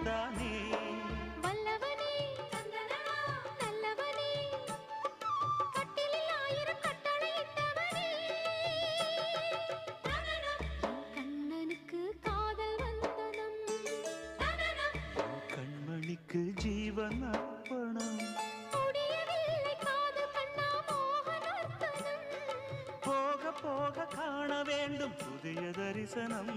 தானே வல்லவனே நல்லவனே கட்டிலில் 1000 கட்டளையிட்டவனே கண்ணனுக்கு காதல் வந்தனம் கண்மணிக்கு ஜீவன் அர்ப்பணம் முடியவில்லை காதல் கண்ணா மோகனர்த்தனம் போக போக காண வேண்டும் புதிய தரிசனம்